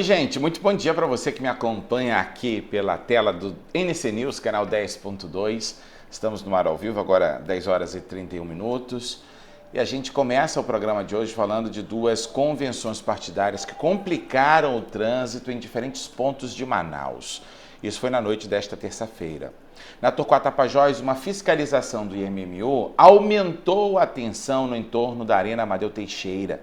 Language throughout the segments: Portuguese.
Oi, gente, muito bom dia para você que me acompanha aqui pela tela do NC News, canal 10.2. Estamos no ar ao vivo, agora 10 horas e 31 minutos. E a gente começa o programa de hoje falando de duas convenções partidárias que complicaram o trânsito em diferentes pontos de Manaus. Isso foi na noite desta terça-feira. Na Torquato Tapajós, uma fiscalização do IMMU aumentou a tensão no entorno da Arena Amadeu Teixeira.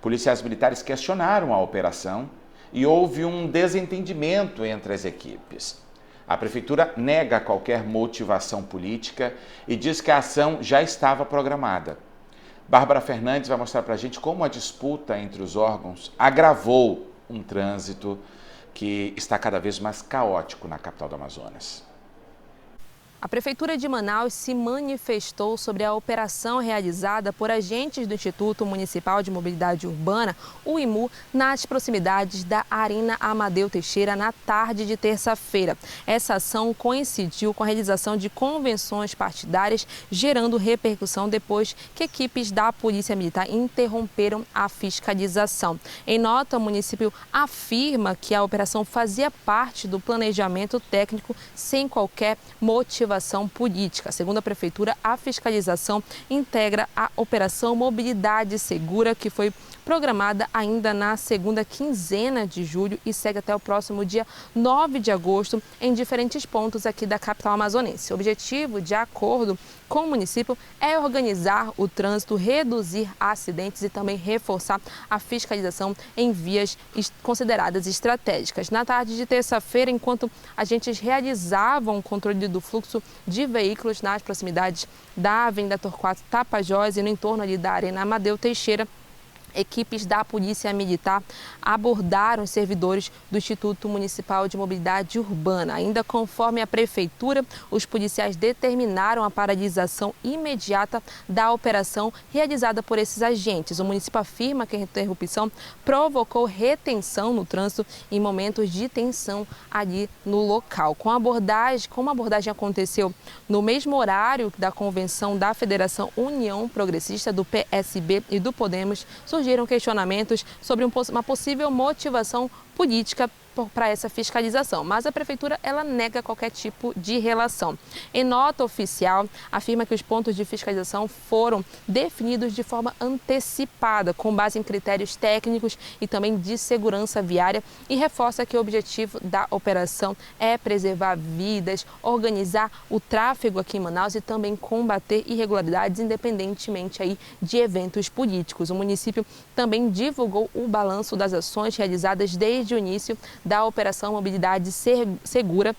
Policiais militares questionaram a operação e houve um desentendimento entre as equipes. A prefeitura nega qualquer motivação política e diz que a ação já estava programada. Bárbara Fernandes vai mostrar para a gente como a disputa entre os órgãos agravou um trânsito que está cada vez mais caótico na capital do Amazonas. A Prefeitura de Manaus se manifestou sobre a operação realizada por agentes do Instituto Municipal de Mobilidade Urbana, o IMU, nas proximidades da Arena Amadeu Teixeira na tarde de terça-feira. Essa ação coincidiu com a realização de convenções partidárias, gerando repercussão depois que equipes da Polícia Militar interromperam a fiscalização. Em nota, o município afirma que a operação fazia parte do planejamento técnico sem qualquer motivação política. Segundo a Prefeitura, a fiscalização integra a Operação Mobilidade Segura, que foi programada ainda na segunda quinzena de julho e segue até o próximo dia 9 de agosto em diferentes pontos aqui da capital amazonense. O objetivo, de acordo com o município, é organizar o trânsito, reduzir acidentes e também reforçar a fiscalização em vias consideradas estratégicas. Na tarde de terça-feira, enquanto agentes realizavam o controle do fluxo de veículos nas proximidades da Avenida Torquato Tapajós e no entorno ali da Arena Amadeu Teixeira, equipes da Polícia Militar abordaram os servidores do Instituto Municipal de Mobilidade Urbana. Ainda conforme a Prefeitura, os policiais determinaram a paralisação imediata da operação realizada por esses agentes. O município afirma que a interrupção provocou retenção no trânsito em momentos de tensão ali no local. Como a abordagem aconteceu no mesmo horário da convenção da Federação União Progressista, do PSB e do Podemos, surgiram questionamentos sobre uma possível motivação política para essa fiscalização, mas a Prefeitura nega qualquer tipo de relação. Em nota oficial, afirma que os pontos de fiscalização foram definidos de forma antecipada, com base em critérios técnicos e também de segurança viária, e reforça que o objetivo da operação é preservar vidas, organizar o tráfego aqui em Manaus e também combater irregularidades independentemente aí de eventos políticos. O município também divulgou o balanço das ações realizadas desde o início da Operação Mobilidade Segura.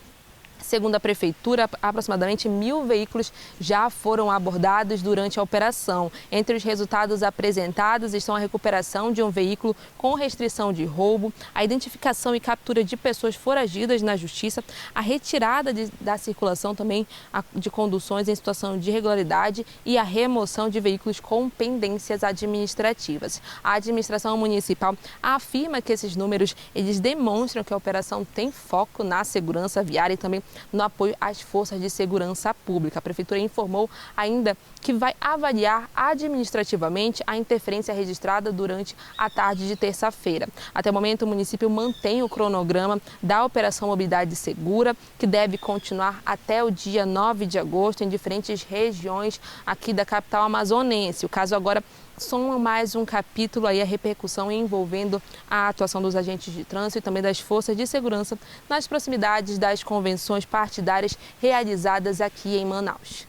Segundo a Prefeitura, aproximadamente 1.000 veículos já foram abordados durante a operação. Entre os resultados apresentados estão a recuperação de um veículo com restrição de roubo, a identificação e captura de pessoas foragidas na Justiça, a retirada da circulação também de conduções em situação de irregularidade e a remoção de veículos com pendências administrativas. A administração municipal afirma que esses números eles demonstram que a operação tem foco na segurança viária e também no apoio às forças de segurança pública. A Prefeitura informou ainda que vai avaliar administrativamente a interferência registrada durante a tarde de terça-feira. Até o momento, o município mantém o cronograma da Operação Mobilidade Segura, que deve continuar até o dia 9 de agosto em diferentes regiões aqui da capital amazonense. O caso agora soma mais um capítulo aí, a repercussão envolvendo a atuação dos agentes de trânsito e também das forças de segurança nas proximidades das convenções partidárias realizadas aqui em Manaus.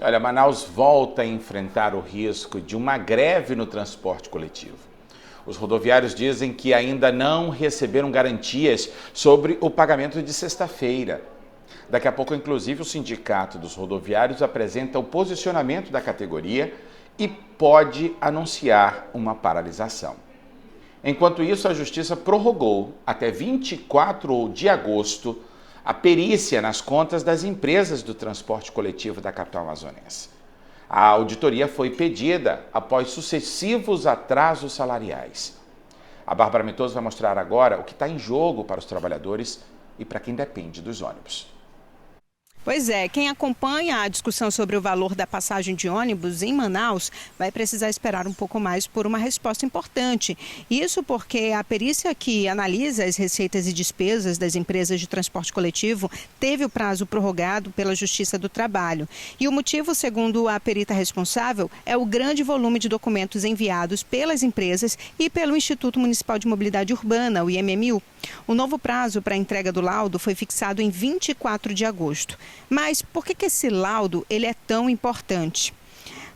Olha, Manaus volta a enfrentar o risco de uma greve no transporte coletivo. Os rodoviários dizem que ainda não receberam garantias sobre o pagamento de sexta-feira. Daqui a pouco, inclusive, o Sindicato dos Rodoviários apresenta o posicionamento da categoria e pode anunciar uma paralisação. Enquanto isso, a Justiça prorrogou até 24 de agosto a perícia nas contas das empresas do transporte coletivo da capital amazonense. A auditoria foi pedida após sucessivos atrasos salariais. A Bárbara Mitoso vai mostrar agora o que está em jogo para os trabalhadores e para quem depende dos ônibus. Pois é, quem acompanha a discussão sobre o valor da passagem de ônibus em Manaus vai precisar esperar um pouco mais por uma resposta importante. Isso porque a perícia que analisa as receitas e despesas das empresas de transporte coletivo teve o prazo prorrogado pela Justiça do Trabalho. E o motivo, segundo a perita responsável, é o grande volume de documentos enviados pelas empresas e pelo Instituto Municipal de Mobilidade Urbana, o IMMU. O novo prazo para a entrega do laudo foi fixado em 24 de agosto. Mas por que esse laudo ele é tão importante?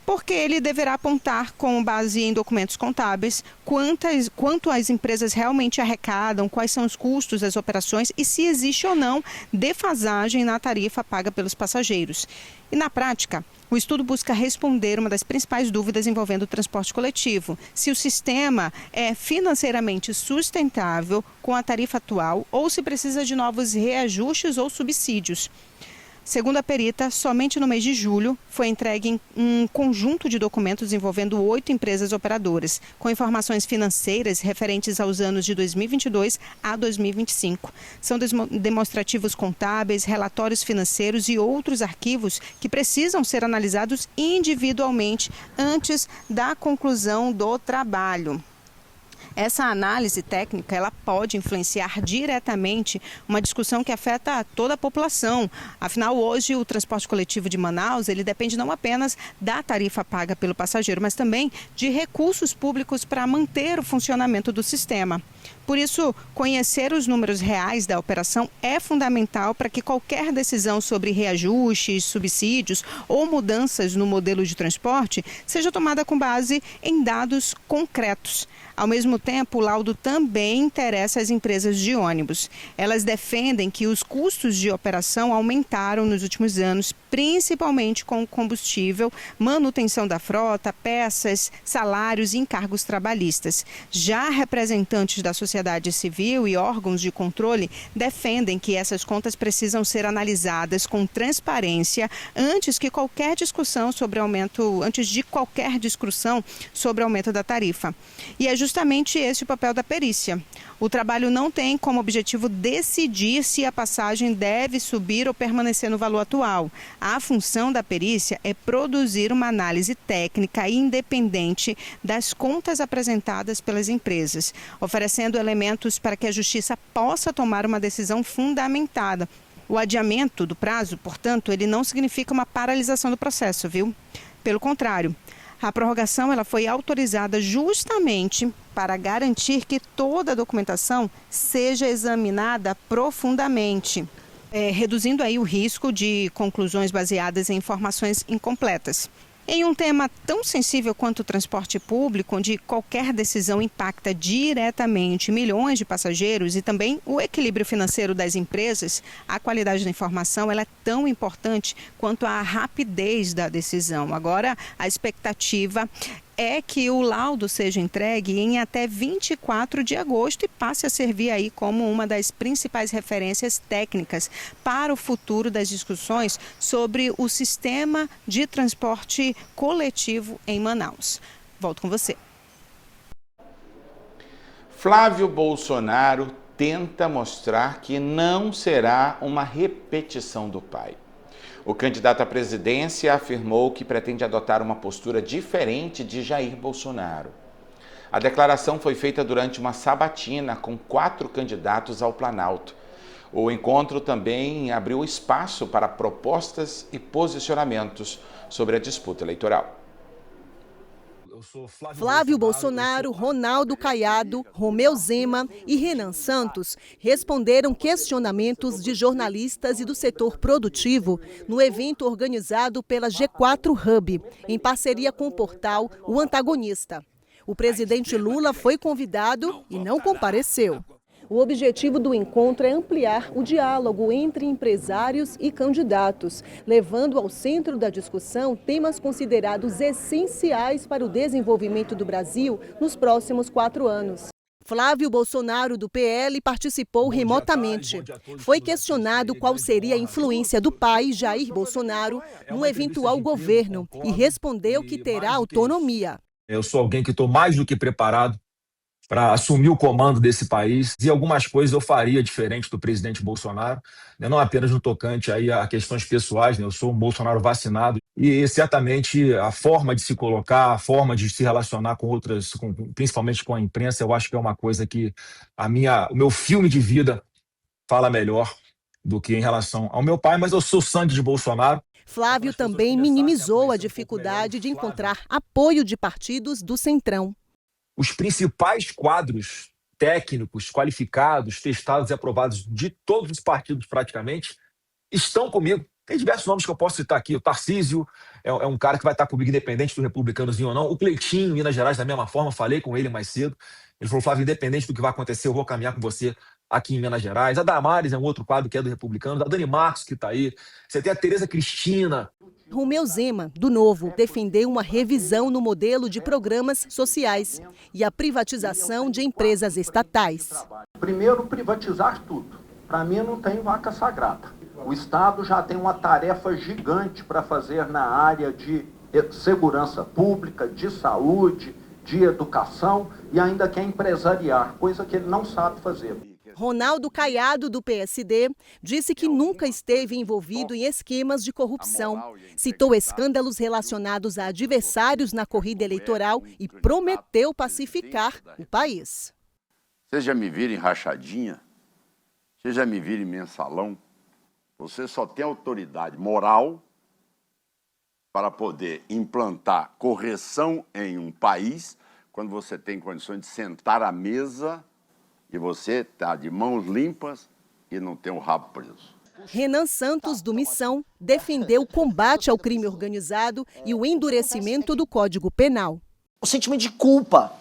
Porque ele deverá apontar, com base em documentos contábeis, quanto as empresas realmente arrecadam, quais são os custos das operações e se existe ou não defasagem na tarifa paga pelos passageiros. E na prática, o estudo busca responder uma das principais dúvidas envolvendo o transporte coletivo: se o sistema é financeiramente sustentável com a tarifa atual ou se precisa de novos reajustes ou subsídios. Segundo a perita, somente no mês de julho foi entregue um conjunto de documentos envolvendo 8 empresas operadoras, com informações financeiras referentes aos anos de 2022 a 2025. São demonstrativos contábeis, relatórios financeiros e outros arquivos que precisam ser analisados individualmente antes da conclusão do trabalho. Essa análise técnica ela pode influenciar diretamente uma discussão que afeta toda a população. Afinal, hoje o transporte coletivo de Manaus ele depende não apenas da tarifa paga pelo passageiro, mas também de recursos públicos para manter o funcionamento do sistema. Por isso, conhecer os números reais da operação é fundamental para que qualquer decisão sobre reajustes, subsídios ou mudanças no modelo de transporte seja tomada com base em dados concretos. Ao mesmo tempo, o laudo também interessa as empresas de ônibus. Elas defendem que os custos de operação aumentaram nos últimos anos, principalmente com o combustível, manutenção da frota, peças, salários e encargos trabalhistas. Já representantes da sociedade civil e órgãos de controle defendem que essas contas precisam ser analisadas com transparência antes de qualquer discussão sobre aumento da tarifa. E é justamente esse o papel da perícia. O trabalho não tem como objetivo decidir se a passagem deve subir ou permanecer no valor atual. A função da perícia é produzir uma análise técnica e independente das contas apresentadas pelas empresas, oferecendo elementos para que a Justiça possa tomar uma decisão fundamentada. O adiamento do prazo, portanto, ele não significa uma paralisação do processo, viu? Pelo contrário, a prorrogação ela foi autorizada justamente para garantir que toda a documentação seja examinada profundamente, reduzindo aí o risco de conclusões baseadas em informações incompletas. Em um tema tão sensível quanto o transporte público, onde qualquer decisão impacta diretamente milhões de passageiros e também o equilíbrio financeiro das empresas, a qualidade da informação ela é tão importante quanto a rapidez da decisão. Agora, a expectativa é que o laudo seja entregue em até 24 de agosto e passe a servir aí como uma das principais referências técnicas para o futuro das discussões sobre o sistema de transporte coletivo em Manaus. Volto com você. Flávio Bolsonaro tenta mostrar que não será uma repetição do pai. O candidato à presidência afirmou que pretende adotar uma postura diferente de Jair Bolsonaro. A declaração foi feita durante uma sabatina com 4 candidatos ao Planalto. O encontro também abriu espaço para propostas e posicionamentos sobre a disputa eleitoral. Flávio Bolsonaro, Ronaldo Caiado, Romeu Zema e Renan Santos responderam questionamentos de jornalistas e do setor produtivo no evento organizado pela G4 Hub, em parceria com o portal O Antagonista. O presidente Lula foi convidado e não compareceu. O objetivo do encontro é ampliar o diálogo entre empresários e candidatos, levando ao centro da discussão temas considerados essenciais para o desenvolvimento do Brasil nos próximos 4 anos. Flávio Bolsonaro, do PL, participou remotamente. Foi questionado qual seria a influência do pai, Jair Bolsonaro, no eventual governo e respondeu que terá autonomia. Eu sou alguém que estou mais do que preparado para assumir o comando desse país, e algumas coisas eu faria diferente do presidente Bolsonaro, né? Não apenas no tocante aí a questões pessoais, né? Eu sou um Bolsonaro vacinado e certamente a forma de se colocar, a forma de se relacionar com outras, principalmente com a imprensa, eu acho que é uma coisa que o meu filme de vida fala melhor do que em relação ao meu pai, mas eu sou sangue de Bolsonaro. Flávio também minimizou a dificuldade de encontrar apoio de partidos do Centrão. Os principais quadros técnicos, qualificados, testados e aprovados de todos os partidos praticamente estão comigo. Tem diversos nomes que eu posso citar aqui. O Tarcísio é um cara que vai estar comigo independente do Republicanozinho ou não. O Cleitinho, em Minas Gerais, da mesma forma, falei com ele mais cedo. Ele falou, Flávio, independente do que vai acontecer, eu vou caminhar com você aqui em Minas Gerais. A Damares é um outro quadro que é do Republicano. A Dani Marcos, que está aí. Você tem a Tereza Cristina. Romeu Zema, do Novo, defendeu uma revisão no modelo de programas sociais e a privatização de empresas estatais. Primeiro, privatizar tudo. Para mim, não tem vaca sagrada. O Estado já tem uma tarefa gigante para fazer na área de segurança pública, de saúde, de educação e ainda quer empresariar, coisa que ele não sabe fazer. Ronaldo Caiado, do PSD, disse que nunca esteve envolvido em esquemas de corrupção. Citou escândalos relacionados a adversários na corrida eleitoral e prometeu pacificar o país. Vocês já me viram em rachadinha? Vocês já me viram em mensalão? Você só tem autoridade moral para poder implantar correção em um país quando você tem condições de sentar à mesa e você está de mãos limpas e não tem o rabo preso. Renan Santos, do Missão, defendeu o combate ao crime organizado e o endurecimento do Código Penal. O sentimento de culpa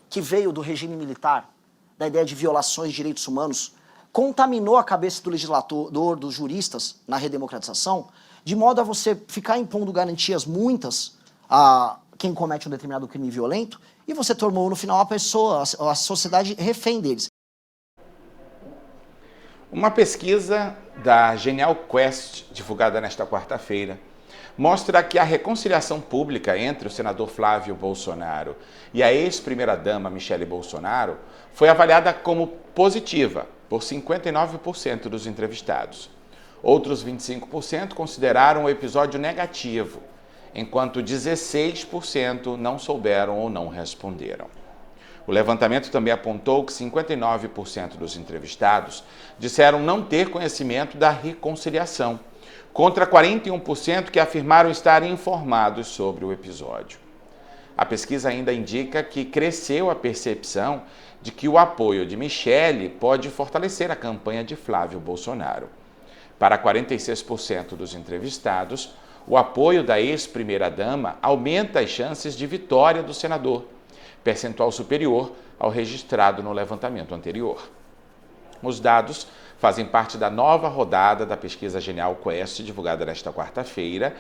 que veio do regime militar, da ideia de violações de direitos humanos, contaminou a cabeça do legislador, dos juristas na redemocratização, de modo a você ficar impondo garantias muitas a quem comete um determinado crime violento e você tornou, no final, a sociedade refém deles. Uma pesquisa da Genial Quest, divulgada nesta quarta-feira, mostra que a reconciliação pública entre o senador Flávio Bolsonaro e a ex-primeira-dama Michele Bolsonaro foi avaliada como positiva por 59% dos entrevistados. Outros 25% consideraram o episódio negativo, enquanto 16% não souberam ou não responderam. O levantamento também apontou que 59% dos entrevistados disseram não ter conhecimento da reconciliação, contra 41% que afirmaram estar informados sobre o episódio. A pesquisa ainda indica que cresceu a percepção de que o apoio de Michele pode fortalecer a campanha de Flávio Bolsonaro. Para 46% dos entrevistados, o apoio da ex-primeira-dama aumenta as chances de vitória do senador, percentual superior ao registrado no levantamento anterior. Os dados fazem parte da nova rodada da pesquisa Genial Quest, divulgada nesta quarta-feira,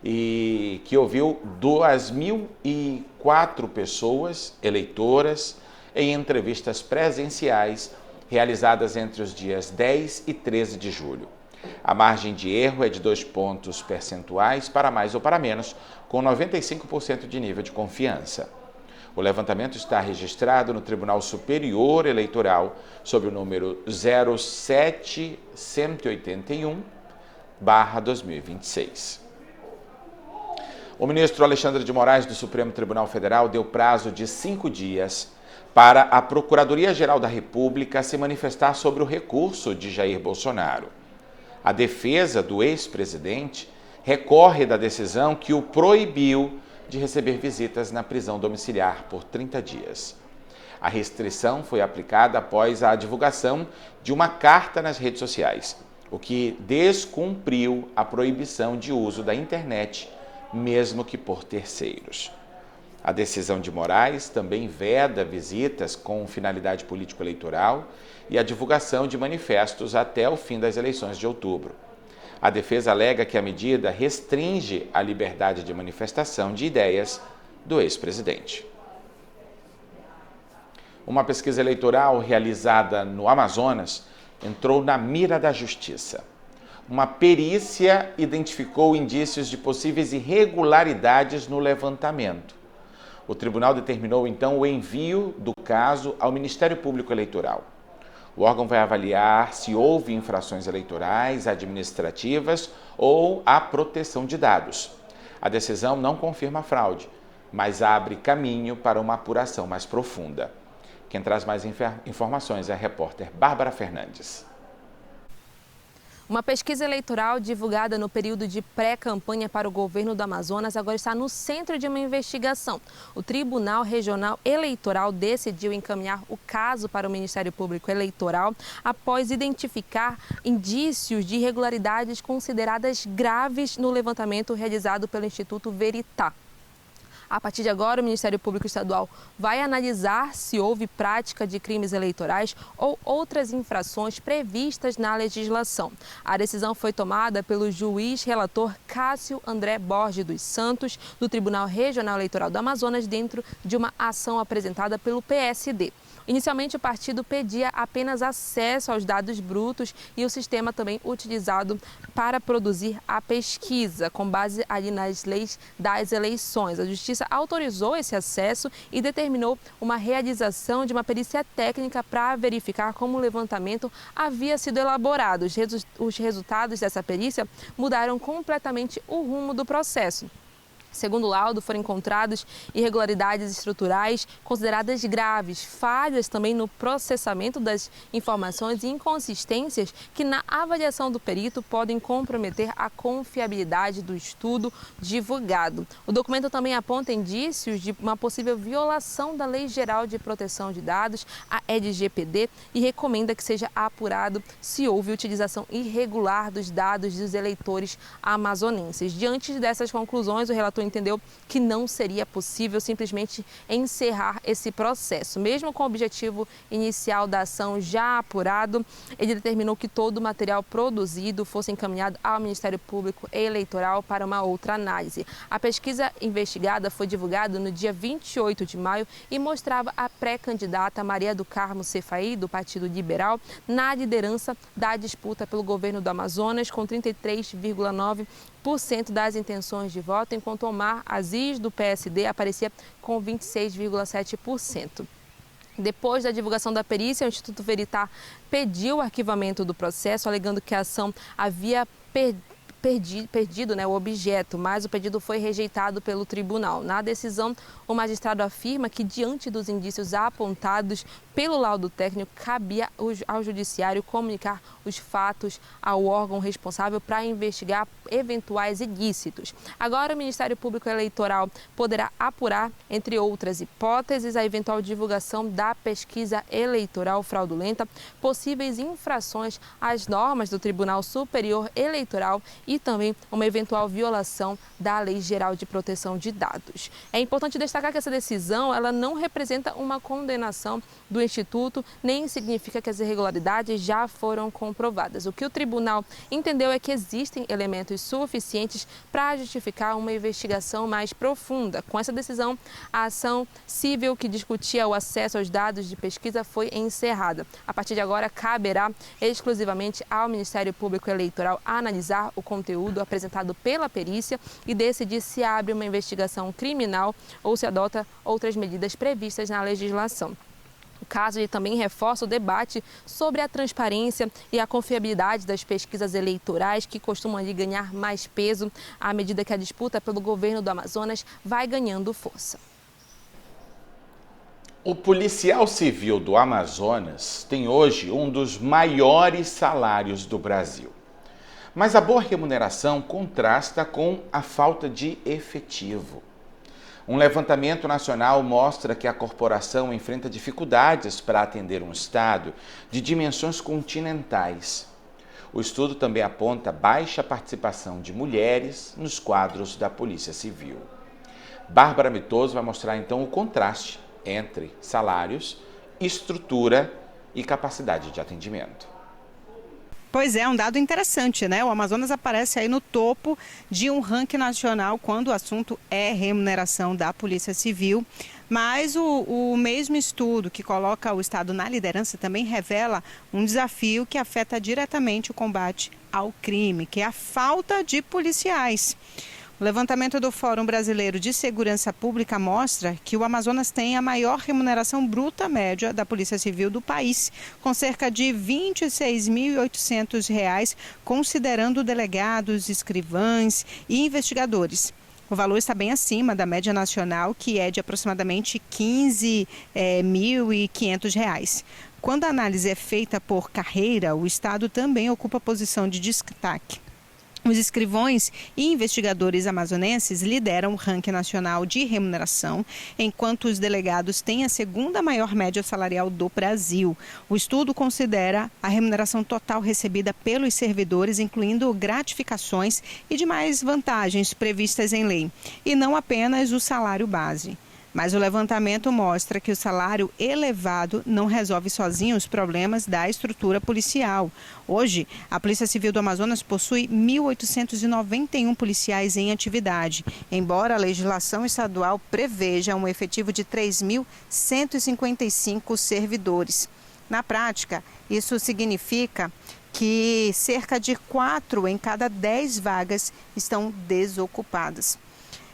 e que ouviu 2.004 pessoas, eleitoras, em entrevistas presenciais realizadas entre os dias 10 e 13 de julho. A margem de erro é de 2 pontos percentuais para mais ou para menos, com 95% de nível de confiança. O levantamento está registrado no Tribunal Superior Eleitoral sob o número 07181/2026. O ministro Alexandre de Moraes do Supremo Tribunal Federal deu prazo de 5 dias para a Procuradoria-Geral da República se manifestar sobre o recurso de Jair Bolsonaro. A defesa do ex-presidente recorre da decisão que o proibiu de receber visitas na prisão domiciliar por 30 dias. A restrição foi aplicada após a divulgação de uma carta nas redes sociais, o que descumpriu a proibição de uso da internet, mesmo que por terceiros. A decisão de Moraes também veda visitas com finalidade político-eleitoral e a divulgação de manifestos até o fim das eleições de outubro. A defesa alega que a medida restringe a liberdade de manifestação de ideias do ex-presidente. Uma pesquisa eleitoral realizada no Amazonas entrou na mira da justiça. Uma perícia identificou indícios de possíveis irregularidades no levantamento. O tribunal determinou, então, o envio do caso ao Ministério Público Eleitoral. O órgão vai avaliar se houve infrações eleitorais, administrativas ou a proteção de dados. A decisão não confirma a fraude, mas abre caminho para uma apuração mais profunda. Quem traz mais informações é a repórter Bárbara Fernandes. Uma pesquisa eleitoral divulgada no período de pré-campanha para o governo do Amazonas agora está no centro de uma investigação. O Tribunal Regional Eleitoral decidiu encaminhar o caso para o Ministério Público Eleitoral após identificar indícios de irregularidades consideradas graves no levantamento realizado pelo Instituto Veritá. A partir de agora, o Ministério Público Estadual vai analisar se houve prática de crimes eleitorais ou outras infrações previstas na legislação. A decisão foi tomada pelo juiz relator Cássio André Borges dos Santos, do Tribunal Regional Eleitoral do Amazonas, dentro de uma ação apresentada pelo PSD. Inicialmente, o partido pedia apenas acesso aos dados brutos e o sistema também utilizado para produzir a pesquisa, com base ali nas leis das eleições. A Justiça autorizou esse acesso e determinou uma realização de uma perícia técnica para verificar como o levantamento havia sido elaborado. Os resultados dessa perícia mudaram completamente o rumo do processo. Segundo o laudo, foram encontradas irregularidades estruturais consideradas graves, falhas também no processamento das informações e inconsistências que, na avaliação do perito, podem comprometer a confiabilidade do estudo divulgado. O documento também aponta indícios de uma possível violação da Lei Geral de Proteção de Dados, a LGPD, e recomenda que seja apurado se houve utilização irregular dos dados dos eleitores amazonenses. Diante dessas conclusões, o relator entendeu que não seria possível simplesmente encerrar esse processo. Mesmo com o objetivo inicial da ação já apurado, ele determinou que todo o material produzido fosse encaminhado ao Ministério Público Eleitoral para uma outra análise. A pesquisa investigada foi divulgada no dia 28 de maio e mostrava a pré-candidata Maria do Carmo Cefaí, do Partido Liberal, na liderança da disputa pelo governo do Amazonas, com 33,9% das intenções de voto, enquanto Omar Aziz, do PSD, aparecia com 26,7%. Depois da divulgação da perícia, o Instituto Veritá pediu o arquivamento do processo, alegando que a ação havia perdido o objeto, mas o pedido foi rejeitado pelo tribunal. Na decisão, o magistrado afirma que, diante dos indícios apontados pelo laudo técnico, cabia ao judiciário comunicar os fatos ao órgão responsável para investigar eventuais ilícitos. Agora, o Ministério Público Eleitoral poderá apurar, entre outras hipóteses, a eventual divulgação da pesquisa eleitoral fraudulenta, possíveis infrações às normas do Tribunal Superior Eleitoral e também uma eventual violação da Lei Geral de Proteção de Dados. É importante destacar que essa decisão ela não representa uma condenação do Instituto, nem significa que as irregularidades já foram comprovadas. O que o tribunal entendeu é que existem elementos suficientes para justificar uma investigação mais profunda. Com essa decisão, a ação civil que discutia o acesso aos dados de pesquisa foi encerrada. A partir de agora, caberá exclusivamente ao Ministério Público Eleitoral analisar o conteúdo apresentado pela perícia e decidir se abre uma investigação criminal ou se adota outras medidas previstas na legislação. O caso ele também reforça o debate sobre a transparência e a confiabilidade das pesquisas eleitorais, que costumam ali ganhar mais peso à medida que a disputa pelo governo do Amazonas vai ganhando força. O policial civil do Amazonas tem hoje um dos maiores salários do Brasil. Mas a boa remuneração contrasta com a falta de efetivo. Um levantamento nacional mostra que a corporação enfrenta dificuldades para atender um estado de dimensões continentais. O estudo também aponta baixa participação de mulheres nos quadros da Polícia Civil. Bárbara Mitoso vai mostrar então o contraste entre salários, estrutura e capacidade de atendimento. Pois é, um dado interessante, né? O Amazonas aparece aí no topo de um ranking nacional quando o assunto é remuneração da Polícia Civil. Mas o mesmo estudo que coloca o Estado na liderança também revela um desafio que afeta diretamente o combate ao crime, que é a falta de policiais. O levantamento do Fórum Brasileiro de Segurança Pública mostra que o Amazonas tem a maior remuneração bruta média da Polícia Civil do país, com cerca de R$ 26.800, considerando delegados, escrivães e investigadores. O valor está bem acima da média nacional, que é de aproximadamente R$ 15.500. Quando a análise é feita por carreira, o Estado também ocupa posição de destaque. Os escrivões e investigadores amazonenses lideram o ranking nacional de remuneração, enquanto os delegados têm a segunda maior média salarial do Brasil. O estudo considera a remuneração total recebida pelos servidores, incluindo gratificações e demais vantagens previstas em lei, e não apenas o salário base. Mas o levantamento mostra que o salário elevado não resolve sozinho os problemas da estrutura policial. Hoje, a Polícia Civil do Amazonas possui 1.891 policiais em atividade, embora a legislação estadual preveja um efetivo de 3.155 servidores. Na prática, isso significa que cerca de 4 em cada 10 vagas estão desocupadas.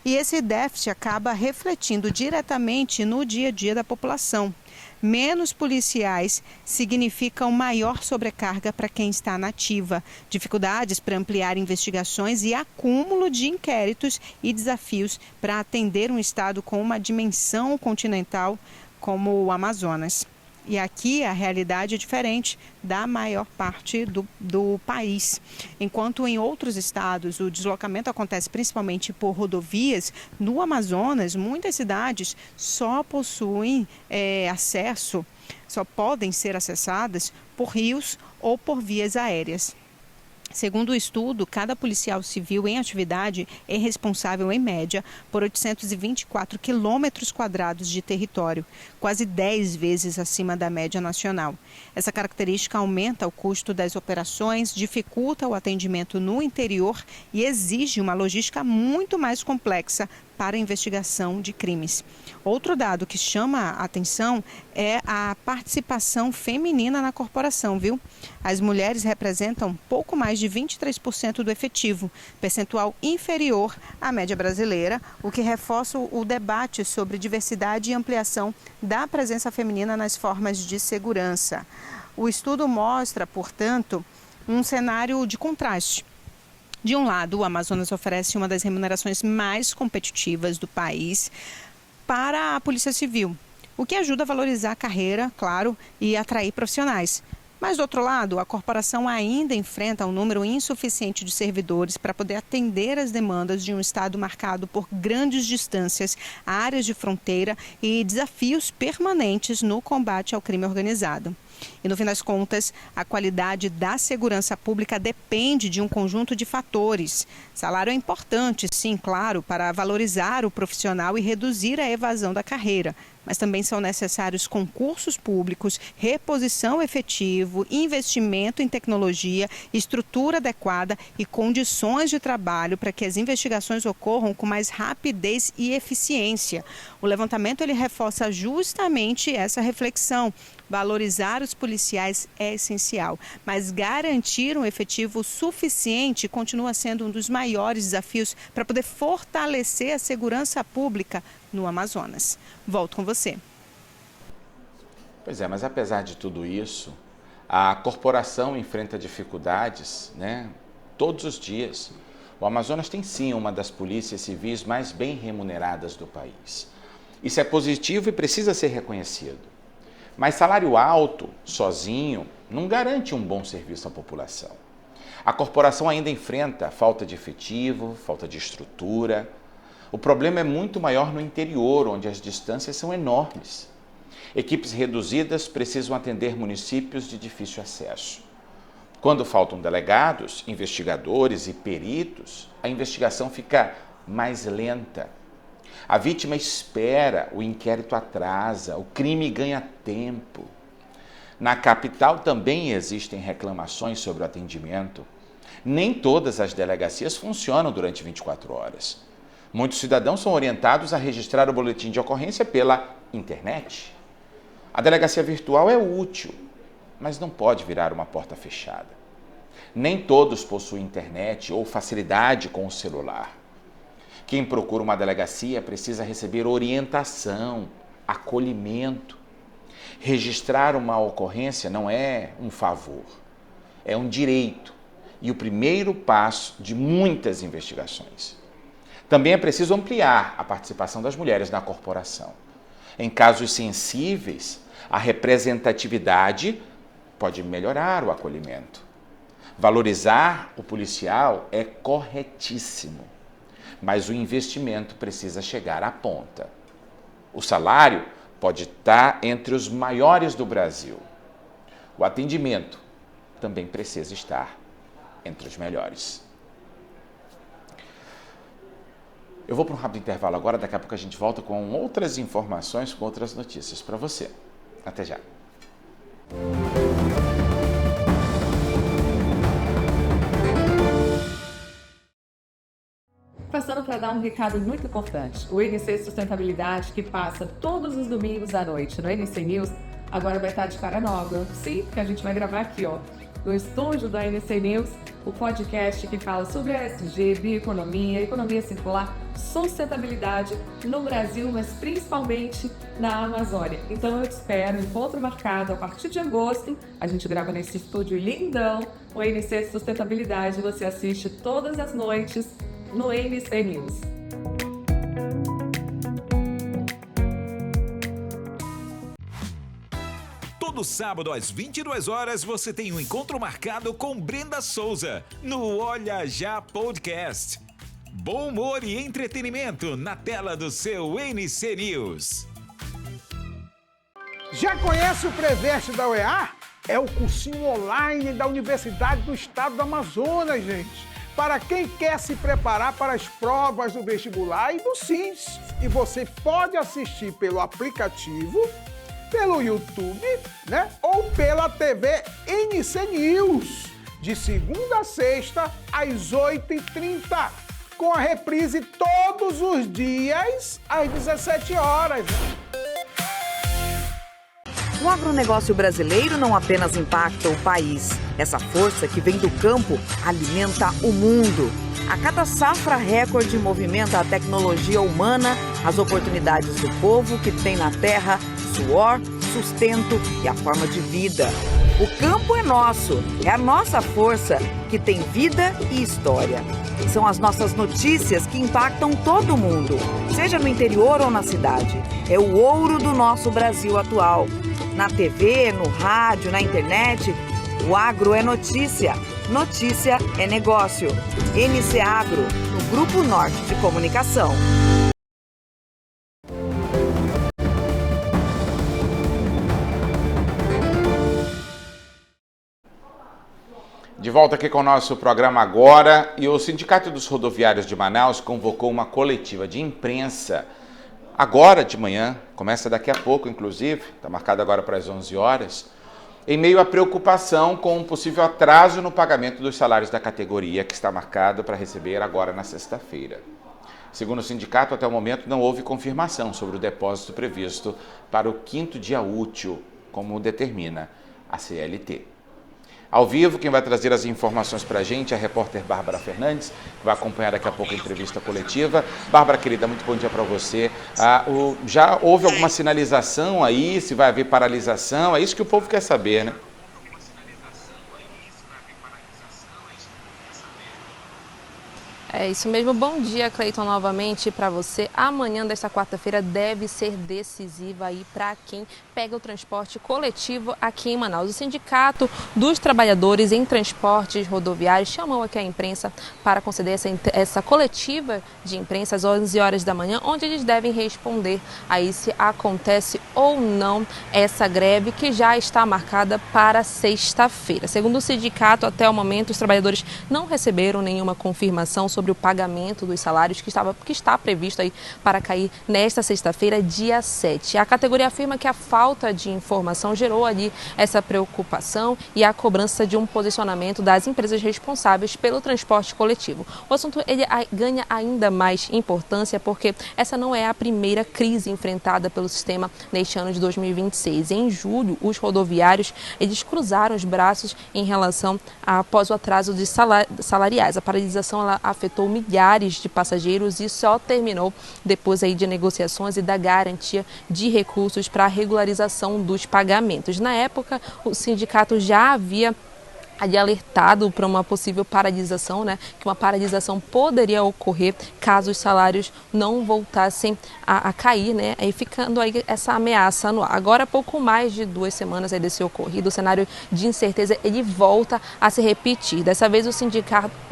E esse déficit acaba refletindo diretamente no dia a dia da população. Menos policiais significam maior sobrecarga para quem está na ativa, dificuldades para ampliar investigações e acúmulo de inquéritos e desafios para atender um estado com uma dimensão continental como o Amazonas. E aqui a realidade é diferente da maior parte do país. Enquanto em outros estados o deslocamento acontece principalmente por rodovias, no Amazonas muitas cidades só possuem acesso, só podem ser acessadas por rios ou por vias aéreas. Segundo o estudo, cada policial civil em atividade é responsável, em média, por 824 quilômetros quadrados de território, quase 10 vezes acima da média nacional. Essa característica aumenta o custo das operações, dificulta o atendimento no interior e exige uma logística muito mais complexa para a investigação de crimes. Outro dado que chama a atenção é a participação feminina na corporação, viu? As mulheres representam pouco mais de 23% do efetivo, percentual inferior à média brasileira, o que reforça o debate sobre diversidade e ampliação da presença feminina nas formas de segurança. O estudo mostra, portanto, um cenário de contraste. De um lado, o Amazonas oferece uma das remunerações mais competitivas do país para a Polícia Civil, o que ajuda a valorizar a carreira, claro, e atrair profissionais. Mas, do outro lado, a corporação ainda enfrenta um número insuficiente de servidores para poder atender às demandas de um estado marcado por grandes distâncias, áreas de fronteira e desafios permanentes no combate ao crime organizado. E, no fim das contas, a qualidade da segurança pública depende de um conjunto de fatores. Salário é importante, sim, claro, para valorizar o profissional e reduzir a evasão da carreira. Mas também são necessários concursos públicos, reposição efetivo, investimento em tecnologia, estrutura adequada e condições de trabalho para que as investigações ocorram com mais rapidez e eficiência. O levantamento ele reforça justamente essa reflexão. Valorizar os policiais é essencial, mas garantir um efetivo suficiente continua sendo um dos maiores desafios para poder fortalecer a segurança pública no Amazonas. Volto com você. Pois é, mas apesar de tudo isso, a corporação enfrenta dificuldades, todos os dias. O Amazonas tem sim uma das polícias civis mais bem remuneradas do país. Isso é positivo e precisa ser reconhecido. Mas salário alto, sozinho, não garante um bom serviço à população. A corporação ainda enfrenta falta de efetivo, falta de estrutura. O problema é muito maior no interior, onde as distâncias são enormes. Equipes reduzidas precisam atender municípios de difícil acesso. Quando faltam delegados, investigadores e peritos, a investigação fica mais lenta. A vítima espera, o inquérito atrasa, o crime ganha tempo. Na capital também existem reclamações sobre o atendimento. Nem todas as delegacias funcionam durante 24 horas. Muitos cidadãos são orientados a registrar o boletim de ocorrência pela internet. A delegacia virtual é útil, mas não pode virar uma porta fechada. Nem todos possuem internet ou facilidade com o celular. Quem procura uma delegacia precisa receber orientação, acolhimento. Registrar uma ocorrência não é um favor, é um direito e o primeiro passo de muitas investigações. Também é preciso ampliar a participação das mulheres na corporação. Em casos sensíveis, a representatividade pode melhorar o acolhimento. Valorizar o policial é corretíssimo, mas o investimento precisa chegar à ponta. O salário pode estar entre os maiores do Brasil. O atendimento também precisa estar entre os melhores. Eu vou para um rápido intervalo agora, daqui a pouco a gente volta com outras informações, com outras notícias para você. Até já. Passando para dar um recado muito importante. O NC Sustentabilidade, que passa todos os domingos à noite no NC News, agora vai estar de cara nova. Sim, que a gente vai gravar aqui, ó, no estúdio da NC News, o podcast que fala sobre a ESG, bioeconomia, economia circular, sustentabilidade no Brasil, mas principalmente na Amazônia. Então eu te espero, encontro marcado a partir de agosto. A gente grava nesse estúdio lindão, o NC Sustentabilidade. Você assiste todas as noites no NC News. Todo sábado às 22 horas você tem um encontro marcado com Brenda Souza no Olha Já Podcast. Bom humor e entretenimento na tela do seu NC News. Já conhece o Preveste da UEA? É o cursinho online da Universidade do Estado do Amazonas, gente. Para quem quer se preparar para as provas do vestibular e do SINS. E você pode assistir pelo aplicativo, pelo YouTube, né? Ou pela TV NC News, de segunda a sexta, às 8h30, com a reprise todos os dias, às 17 horas. O agronegócio brasileiro não apenas impacta o país. Essa força que vem do campo alimenta o mundo. A cada safra recorde movimenta a tecnologia humana, as oportunidades do povo que tem na terra, suor, sustento e a forma de vida. O campo é nosso, é a nossa força que tem vida e história. São as nossas notícias que impactam todo mundo, seja no interior ou na cidade. É o ouro do nosso Brasil atual. Na TV, no rádio, na internet, o agro é notícia. Notícia é negócio. NC Agro, no Grupo Norte de Comunicação. De volta aqui com o nosso programa agora, e o Sindicato dos Rodoviários de Manaus convocou uma coletiva de imprensa agora de manhã, começa daqui a pouco inclusive, está marcado agora para as 11 horas, em meio à preocupação com um possível atraso no pagamento dos salários da categoria, que está marcado para receber agora na sexta-feira. Segundo o sindicato, até o momento não houve confirmação sobre o depósito previsto para o 5º dia útil, como determina a CLT. Ao vivo, quem vai trazer as informações para a gente é a repórter Bárbara Fernandes, que vai acompanhar daqui a pouco a entrevista coletiva. Bárbara, querida, muito bom dia para você. Já houve alguma sinalização aí, se vai haver paralisação? É isso que o povo quer saber, né? É isso mesmo. Bom dia, Cleiton, novamente para você. Amanhã desta quarta-feira deve ser decisiva aí para quem pega o transporte coletivo aqui em Manaus. O Sindicato dos Trabalhadores em Transportes Rodoviários chamou aqui a imprensa para conceder essa coletiva de imprensa às 11 horas da manhã, onde eles devem responder aí se acontece ou não essa greve que já está marcada para sexta-feira. Segundo o sindicato, até o momento, os trabalhadores não receberam nenhuma confirmação sobre o pagamento dos salários que está previsto aí para cair nesta sexta-feira, dia 7. A categoria afirma que a falta de informação gerou ali essa preocupação e a cobrança de um posicionamento das empresas responsáveis pelo transporte coletivo. O assunto ele ganha ainda mais importância porque essa não é a primeira crise enfrentada pelo sistema neste ano de 2026. Em julho, os rodoviários eles cruzaram os braços em relação após o atraso de salariais. A paralisação ela afetou afetou milhares de passageiros e só terminou depois aí de negociações e da garantia de recursos para a regularização dos pagamentos. Na época, o sindicato já havia alertado para uma possível paralisação, que uma paralisação poderia ocorrer caso os salários não voltassem a cair, aí ficando aí essa ameaça no ar. Agora, pouco mais de 2 semanas aí desse ocorrido, o cenário de incerteza ele volta a se repetir. Dessa vez o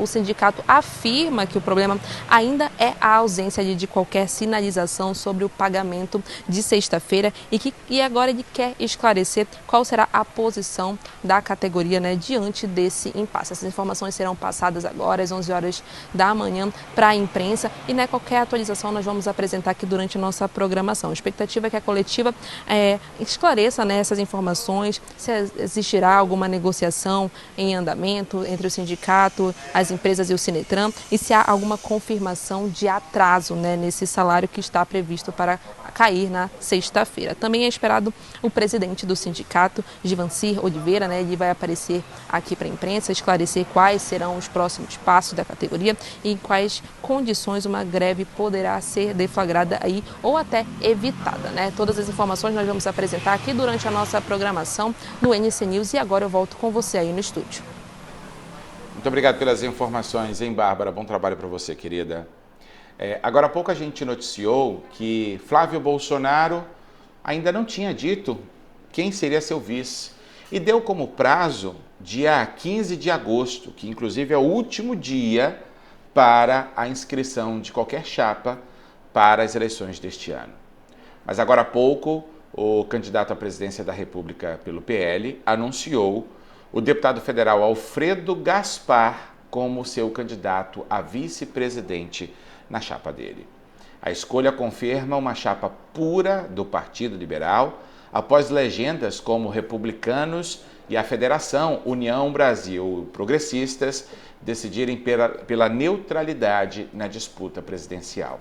sindicato afirma que o problema ainda é a ausência de qualquer sinalização sobre o pagamento de sexta-feira e agora ele quer esclarecer qual será a posição da categoria, diante desse impasse. Essas informações serão passadas agora às 11 horas da manhã para a imprensa e qualquer atualização nós vamos apresentar aqui durante a nossa programação. A expectativa é que a coletiva esclareça essas informações, se existirá alguma negociação em andamento entre o sindicato, as empresas e o Sinetran e se há alguma confirmação de atraso nesse salário que está previsto para cair na sexta-feira. Também é esperado o presidente do sindicato, Givancir Oliveira, ele vai aparecer aqui para a imprensa, esclarecer quais serão os próximos passos da categoria e em quais condições uma greve poderá ser deflagrada aí ou até evitada, Todas as informações nós vamos apresentar aqui durante a nossa programação no NC News e agora eu volto com você aí no estúdio. Muito obrigado pelas informações, hein, Bárbara? Bom trabalho para você, querida. Agora há pouco a gente noticiou que Flávio Bolsonaro ainda não tinha dito quem seria seu vice e deu como prazo dia 15 de agosto, que inclusive é o último dia para a inscrição de qualquer chapa para as eleições deste ano. Mas agora há pouco, o candidato à presidência da República pelo PL anunciou o deputado federal Alfredo Gaspar como seu candidato a vice-presidente na chapa dele. A escolha confirma uma chapa pura do Partido Liberal, após legendas como Republicanos e a Federação União Brasil Progressistas decidirem pela neutralidade na disputa presidencial.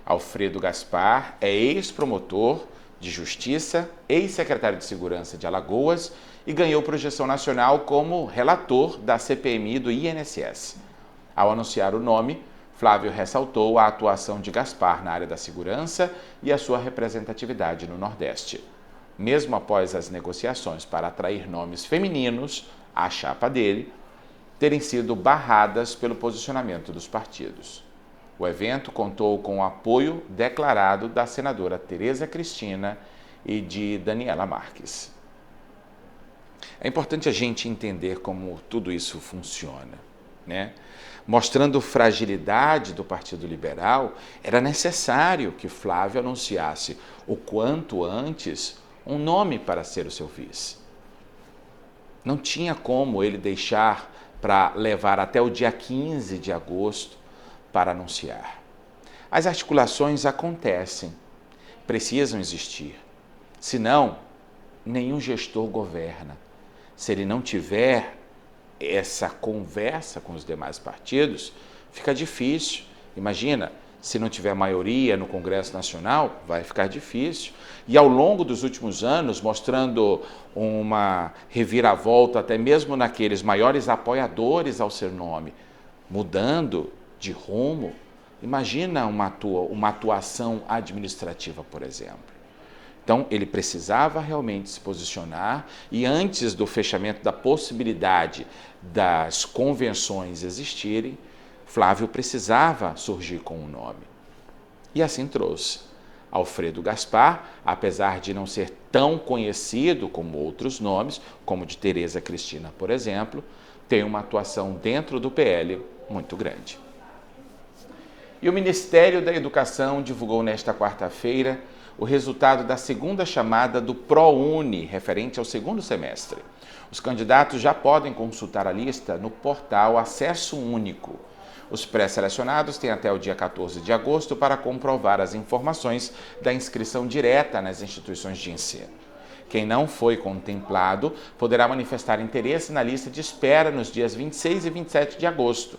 Alfredo Gaspar é ex-promotor de Justiça, ex-secretário de Segurança de Alagoas e ganhou projeção nacional como relator da CPMI do INSS. Ao anunciar o nome, Flávio ressaltou a atuação de Gaspar na área da segurança e a sua representatividade no Nordeste. Mesmo após as negociações para atrair nomes femininos à chapa dele, terem sido barradas pelo posicionamento dos partidos. O evento contou com o apoio declarado da senadora Tereza Cristina e de Daniela Marques. É importante a gente entender como tudo isso funciona, Mostrando fragilidade do Partido Liberal, era necessário que Flávio anunciasse o quanto antes um nome para ser o seu vice. Não tinha como ele deixar para levar até o dia 15 de agosto para anunciar. As articulações acontecem, precisam existir. Senão, nenhum gestor governa. Se ele não tiver essa conversa com os demais partidos, fica difícil. Imagina, se não tiver maioria no Congresso Nacional, vai ficar difícil. E ao longo dos últimos anos, mostrando uma reviravolta até mesmo naqueles maiores apoiadores ao seu nome, mudando de rumo, imagina uma atuação administrativa, por exemplo. Então, ele precisava realmente se posicionar e antes do fechamento da possibilidade das convenções existirem, Flávio precisava surgir com um nome. E assim trouxe. Alfredo Gaspar, apesar de não ser tão conhecido como outros nomes, como de Tereza Cristina, por exemplo, tem uma atuação dentro do PL muito grande. E o Ministério da Educação divulgou nesta quarta-feira o resultado da segunda chamada do ProUni, referente ao segundo semestre. Os candidatos já podem consultar a lista no portal Acesso Único. Os pré-selecionados têm até o dia 14 de agosto para comprovar as informações da inscrição direta nas instituições de ensino. Quem não foi contemplado poderá manifestar interesse na lista de espera nos dias 26 e 27 de agosto.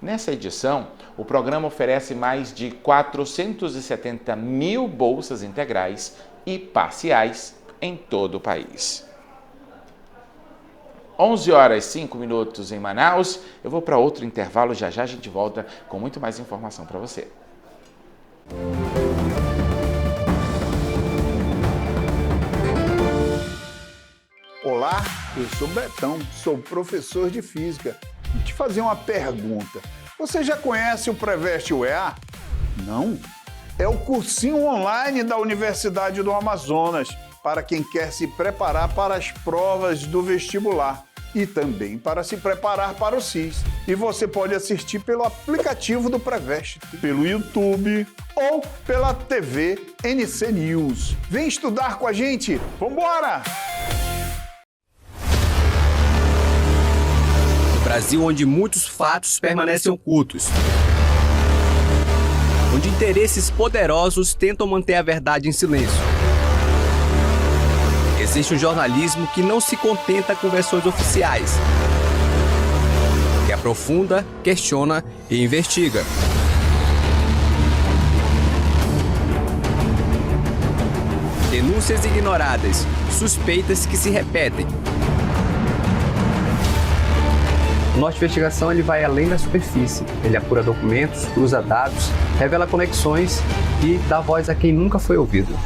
Nessa edição, o programa oferece mais de 470 mil bolsas integrais e parciais em todo o país. 11 horas 5 minutos em Manaus. Eu vou para outro intervalo, já a gente volta com muito mais informação para você. Olá, eu sou Betão, sou professor de Física. E te fazer uma pergunta. Você já conhece o Preveste UEA? Não? É o cursinho online da Universidade do Amazonas, para quem quer se preparar para as provas do vestibular e também para se preparar para o SIS. E você pode assistir pelo aplicativo do Preveste, pelo YouTube ou pela TV NC News. Vem estudar com a gente! Vambora! Brasil, onde muitos fatos permanecem ocultos, onde interesses poderosos tentam manter a verdade em silêncio. Existe um jornalismo que não se contenta com versões oficiais, que aprofunda, questiona e investiga. Denúncias ignoradas, suspeitas que se repetem. O Norte Investigação ele vai além da superfície. Ele apura documentos, cruza dados, revela conexões e dá voz a quem nunca foi ouvido.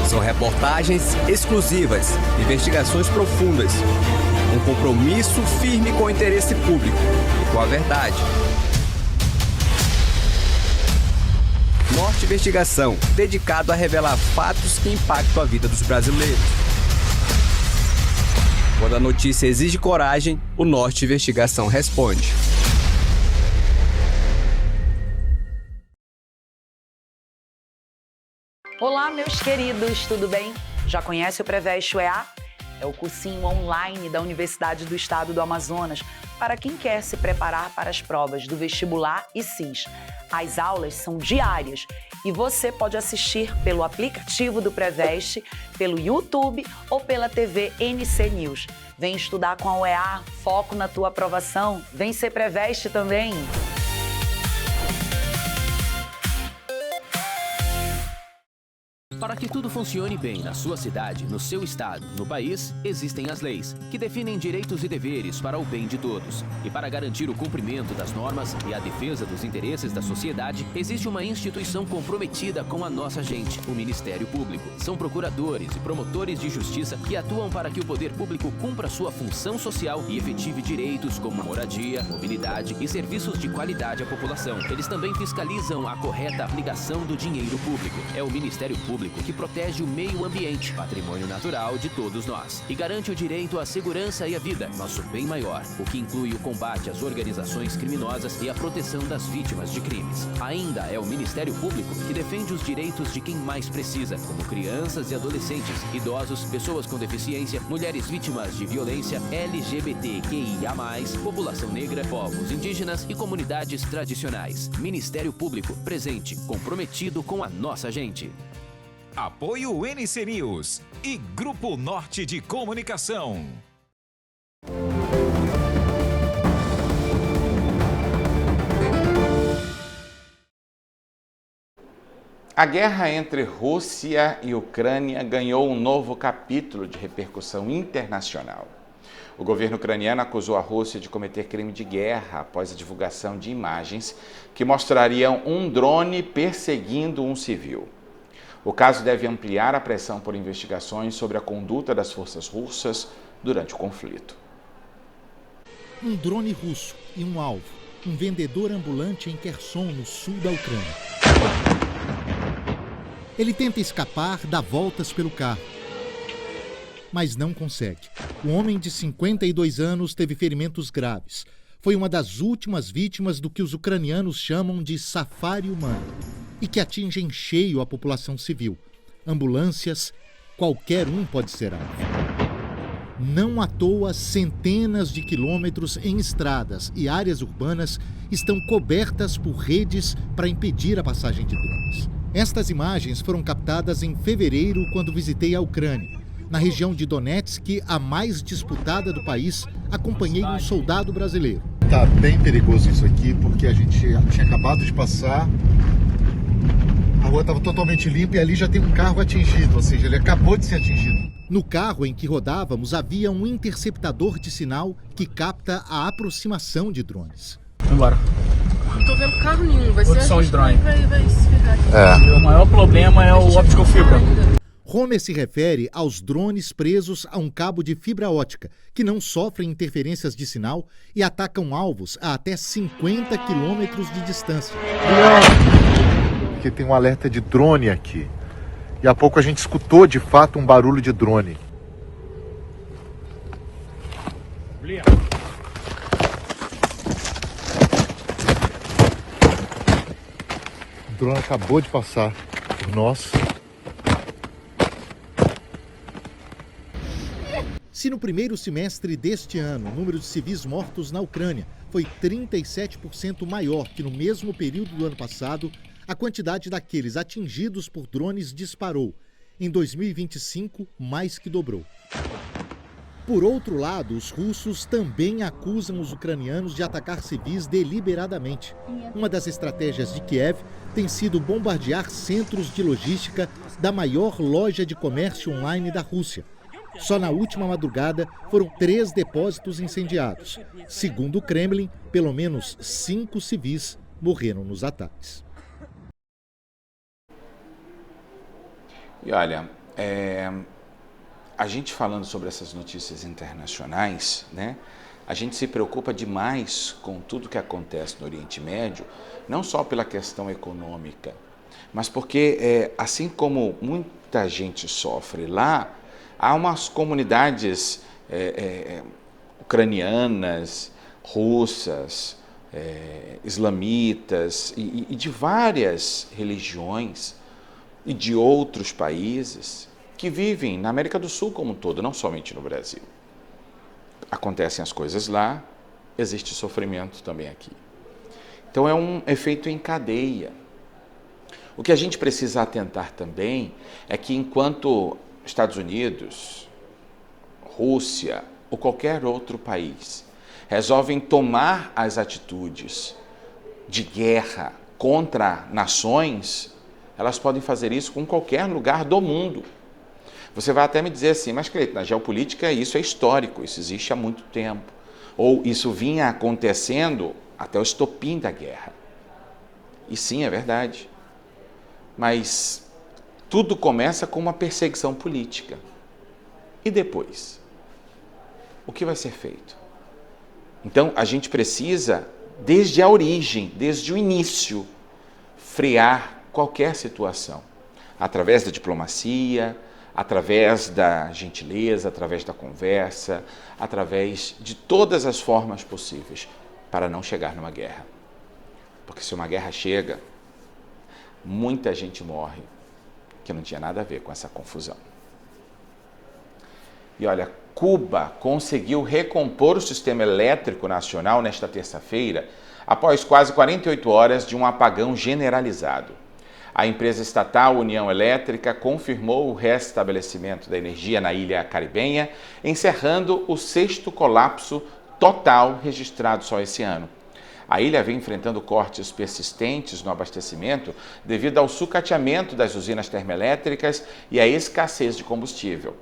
São reportagens exclusivas, investigações profundas, um compromisso firme com o interesse público e com a verdade. Norte Investigação, dedicado a revelar fatos que impactam a vida dos brasileiros. Quando a notícia exige coragem, o Norte Investigação responde. Olá, meus queridos, tudo bem? Já conhece o Preveste UEA? É o cursinho online da Universidade do Estado do Amazonas para quem quer se preparar para as provas do vestibular e SIS. As aulas são diárias e você pode assistir pelo aplicativo do Preveste, pelo YouTube ou pela TV NC News. Vem estudar com a UEA, foco na tua aprovação, vem ser Preveste também. Para que tudo funcione bem na sua cidade, no seu estado, no país, existem as leis, que definem direitos e deveres para o bem de todos. E para garantir o cumprimento das normas e a defesa dos interesses da sociedade, existe uma instituição comprometida com a nossa gente, o Ministério Público. São procuradores e promotores de justiça que atuam para que o poder público cumpra sua função social e efetive direitos como moradia, mobilidade e serviços de qualidade à população. Eles também fiscalizam a correta aplicação do dinheiro público. É o Ministério Público que protege o meio ambiente, patrimônio natural de todos nós, e garante o direito à segurança e à vida, nosso bem maior, o que inclui o combate às organizações criminosas e a proteção das vítimas de crimes. Ainda é o Ministério Público que defende os direitos de quem mais precisa, como crianças e adolescentes, idosos, pessoas com deficiência, mulheres vítimas de violência, LGBTQIA+, população negra, povos indígenas e comunidades tradicionais. Ministério Público, presente, comprometido com a nossa gente. Apoio NC News e Grupo Norte de Comunicação. A guerra entre Rússia e Ucrânia ganhou um novo capítulo de repercussão internacional. O governo ucraniano acusou a Rússia de cometer crime de guerra após a divulgação de imagens que mostrariam um drone perseguindo um civil. O caso deve ampliar a pressão por investigações sobre a conduta das forças russas durante o conflito. Um drone russo e um alvo, um vendedor ambulante em Kherson, no sul da Ucrânia. Ele tenta escapar, dá voltas pelo carro, mas não consegue. O homem de 52 anos teve ferimentos graves. Foi uma das últimas vítimas do que os ucranianos chamam de safari humano e que atinge em cheio a população civil. Ambulâncias, qualquer um pode ser alvo. Não à toa, centenas de quilômetros em estradas e áreas urbanas estão cobertas por redes para impedir a passagem de drones. Estas imagens foram captadas em fevereiro, quando visitei a Ucrânia. Na região de Donetsk, a mais disputada do país, acompanhei um soldado brasileiro. Tá bem perigoso isso aqui, porque a gente tinha acabado de passar, a rua estava totalmente limpa e ali já tem um carro atingido, ou seja, ele acabou de ser atingido. No carro em que rodávamos havia um interceptador de sinal que capta a aproximação de drones. Vambora. Não tô vendo carro nenhum, vai ser de drone. Vai se ferrar aqui. O maior problema é o óptico fibra. Homer se refere aos drones presos a um cabo de fibra ótica, que não sofrem interferências de sinal e atacam alvos a até 50 quilômetros de distância. Porque tem um alerta de drone aqui. E há pouco a gente escutou de fato um barulho de drone. O drone acabou de passar por nós. Se no primeiro semestre deste ano o número de civis mortos na Ucrânia foi 37% maior que no mesmo período do ano passado, a quantidade daqueles atingidos por drones disparou. Em 2025, mais que dobrou. Por outro lado, os russos também acusam os ucranianos de atacar civis deliberadamente. Uma das estratégias de Kiev tem sido bombardear centros de logística da maior loja de comércio online da Rússia. Só na última madrugada foram 3 depósitos incendiados. Segundo o Kremlin, pelo menos 5 civis morreram nos ataques. E olha, a gente falando sobre essas notícias internacionais, né? A gente se preocupa demais com tudo que acontece no Oriente Médio, não só pela questão econômica, mas porque, assim como muita gente sofre lá, há umas comunidades ucranianas, russas, islamitas e de várias religiões e de outros países que vivem na América do Sul como um todo, não somente no Brasil. Acontecem as coisas lá, existe sofrimento também aqui. Então é um efeito em cadeia. O que a gente precisa atentar também é que enquanto Estados Unidos, Rússia ou qualquer outro país resolvem tomar as atitudes de guerra contra nações, elas podem fazer isso com qualquer lugar do mundo. Você vai até me dizer assim, mas Cleiton, na geopolítica isso é histórico, isso existe há muito tempo. Ou isso vinha acontecendo até o estopim da guerra. E sim, é verdade. Mas tudo começa com uma perseguição política. E depois? O que vai ser feito? Então, a gente precisa, desde a origem, desde o início, frear qualquer situação, através da diplomacia, através da gentileza, através da conversa, através de todas as formas possíveis para não chegar numa guerra. Porque se uma guerra chega, muita gente morre, que não tinha nada a ver com essa confusão. E olha, Cuba conseguiu recompor o sistema elétrico nacional nesta terça-feira, após quase 48 horas de um apagão generalizado. A empresa estatal União Elétrica confirmou o restabelecimento da energia na ilha caribenha, encerrando o 6º colapso total registrado só esse ano. A ilha vem enfrentando cortes persistentes no abastecimento devido ao sucateamento das usinas termoelétricas e à escassez de combustível.